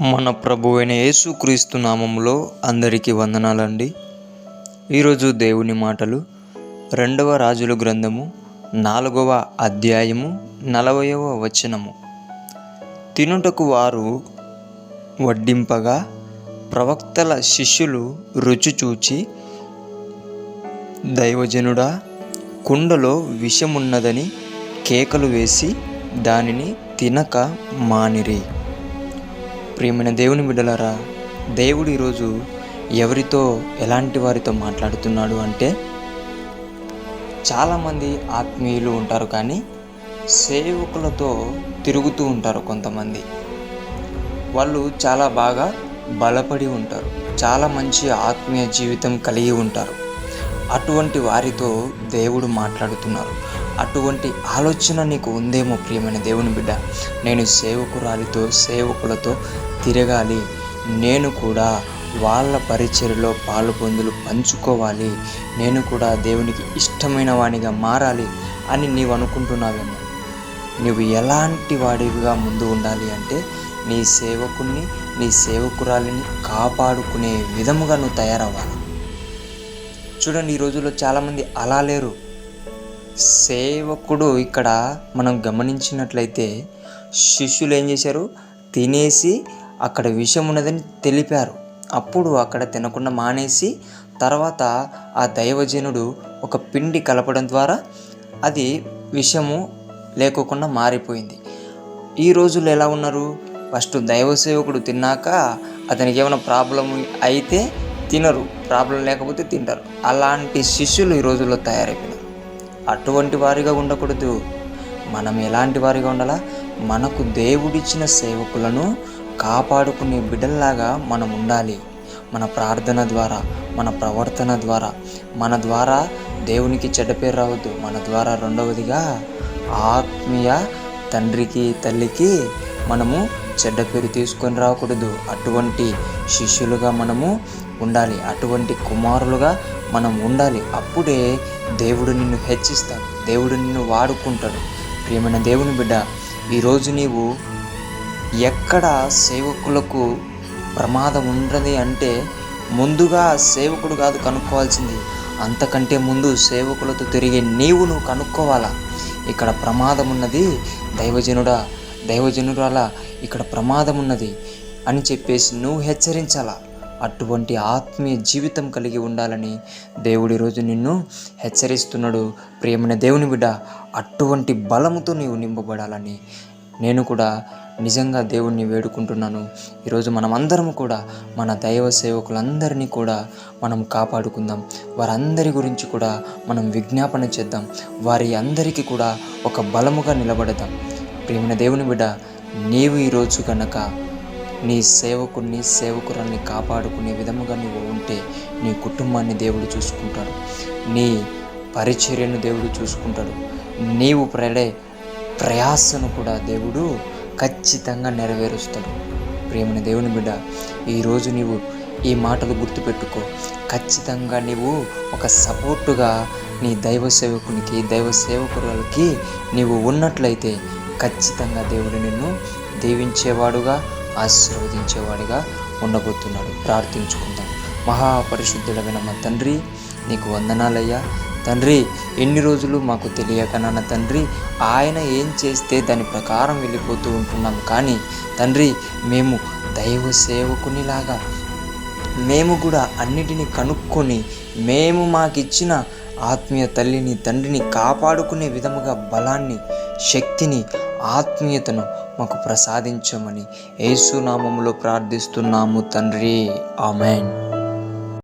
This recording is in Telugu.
మన ప్రభువైన యేసుక్రీస్తు నామములో అందరికీ వందనాలండి. ఈరోజు దేవుని మాటలు 2వ రాజుల గ్రంథము 4వ అధ్యాయము 40వ వచనము. తినుటకు వారు వడ్డింపగా ప్రవక్తల శిష్యులు రుచి చూచి, దైవజనుడా, కుండలో విషమున్నదని కేకలు వేసి దానిని తినక మానిరి. ప్రియమైన దేవుని బిడ్డలారా, దేవుడు ఈరోజు ఎవరితో ఎలాంటి వారితో మాట్లాడుతున్నాడు అంటే, చాలామంది ఆత్మీయులు ఉంటారు కానీ సేవకులతో తిరుగుతూ ఉంటారు. కొంతమంది వాళ్ళు చాలా బాగా బలపడి ఉంటారు, చాలా మంచి ఆత్మీయ జీవితం కలిగి ఉంటారు. అటువంటి వారితో దేవుడు మాట్లాడుతున్నారు. అటువంటి ఆలోచన నీకు ఉందేమో ప్రియమైన దేవుని బిడ్డ, నేను సేవకులతో తిరగాలి, నేను కూడా వాళ్ళ పరిచర్యలో పాలుపొందులు పంచుకోవాలి, నేను కూడా దేవునికి ఇష్టమైన వాడిగా మారాలి అని నీవు అనుకుంటున్నావేమో. నువ్వు ఎలాంటి వాడివిగా ముందు ఉండాలి అంటే, నీ సేవకుని, నీ సేవకురాలిని కాపాడుకునే విధముగా నువ్వు తయారవ్వాలి. చూడండి, ఈ రోజుల్లో చాలామంది అలా లేరు. సేవకుడు ఇక్కడ మనం గమనించినట్లయితే శిష్యులు ఏం చేశారు, తినేసి అక్కడ విషం ఉన్నదని తెలిపారు. అప్పుడు అక్కడ తినకుండా మానేసి తర్వాత ఆ దైవజనుడు ఒక పిండి కలపడం ద్వారా అది విషము లేకోకుండా మారిపోయింది. ఈ రోజుల్లో ఎలా ఉన్నారు, ఫస్ట్ దైవ సేవకుడు తిన్నాక అతనికి ఏమైనా ప్రాబ్లం అయితే తినరు, ప్రాబ్లం లేకపోతే తింటారు. అలాంటి శిష్యులు ఈ రోజుల్లో తయారైపోయినారు. అటువంటి వారిగా ఉండకూడదు. మనం ఎలాంటి వారిగా ఉండాలా, మనకు దేవుడిచ్చిన సేవకులను కాపాడుకునే బిడ్డల్లాగా మనం ఉండాలి. మన ప్రార్థన ద్వారా, మన ప్రవర్తన ద్వారా, మన ద్వారా దేవునికి చెడ్డ పేరు రావద్దు. మన ద్వారా రెండవదిగా ఆత్మీయ తండ్రికి తల్లికి మనము చెడ్డ పేరు తీసుకొని రాకూడదు. అటువంటి శిష్యులుగా మనము ఉండాలి, అటువంటి కుమారులుగా మనం ఉండాలి. అప్పుడే దేవుడు నిన్ను హెచ్చిస్తాడు, దేవుడు నిన్ను వాడుకుంటాడు. ప్రియమైన దేవుని బిడ్డ, ఈరోజు నీవు ఎక్కడ సేవకులకు ప్రమాదం ఉన్నది అంటే, ముందుగా సేవకుడు కాదు కనుక్కోవాల్సింది, అంతకంటే ముందు సేవకులతో తిరిగే నువ్వు కనుక్కోవాలా. ఇక్కడ ప్రమాదం ఉన్నది, దైవజనురాలా, ఇక్కడ ప్రమాదం ఉన్నది అని చెప్పేసి నువ్వు హెచ్చరించాలా. అటువంటి ఆత్మీయ జీవితం కలిగి ఉండాలని దేవుడు ఈరోజు నిన్ను హెచ్చరిస్తున్నాడు. ప్రియమైన దేవుని బిడ్డ, అటువంటి బలముతో నీవు నింపబడాలని నేను కూడా నిజంగా దేవుణ్ణి వేడుకుంటున్నాను. ఈరోజు మనమందరం కూడా మన దైవ సేవకులందరినీ కూడా మనం కాపాడుకుందాం. వారందరి గురించి కూడా మనం విజ్ఞాపన చేద్దాం. వారి అందరికీ కూడా ఒక బలముగా నిలబడదాం. ప్రియమైన దేవుని బిడ్డ, నీవు ఈరోజు కనుక నీ సేవకురాల్ని కాపాడుకునే విధముగా నీవు ఉంటే, నీ కుటుంబాన్ని దేవుడు చూసుకుంటాడు, నీ పరిచర్యను దేవుడు చూసుకుంటాడు, నీవు పడే ప్రయాసను కూడా దేవుడు ఖచ్చితంగా నెరవేరుస్తాడు. ప్రియమైన దేవుని బిడ్డ, ఈరోజు నీవు ఈ మాటలు గుర్తుపెట్టుకో. ఖచ్చితంగా నీవు ఒక సపోర్టుగా నీ దైవ సేవకునికి, దైవ సేవకురాలకి నీవు ఉన్నట్లయితే ఖచ్చితంగా దేవుడు నిన్ను దీవించేవాడుగా, ఆశీర్వదించేవాడిగా ఉండబోతున్నాడు. ప్రార్థించుకుందాం. మహాపరిశుద్ధుడమైన మా తండ్రి, నీకు వందనాలయ్యా. తండ్రి, ఎన్ని రోజులు మాకు తెలియక నాన్న తండ్రి, ఆయన ఏం చేస్తే దాని ప్రకారం వెళ్ళిపోతూ ఉంటున్నాం. కానీ తండ్రి, మేము దైవ సేవకునిలాగా మేము కూడా అన్నిటినీ కనుక్కొని, మేము మాకిచ్చిన ఆత్మీయ తల్లిని తండ్రిని కాపాడుకునే విధముగా బలాన్ని, శక్తిని, ఆత్మీయతను మాకు ప్రసాదించమని యేసు నామములో ప్రార్థిస్తున్నాము తండ్రి. ఆమేన్.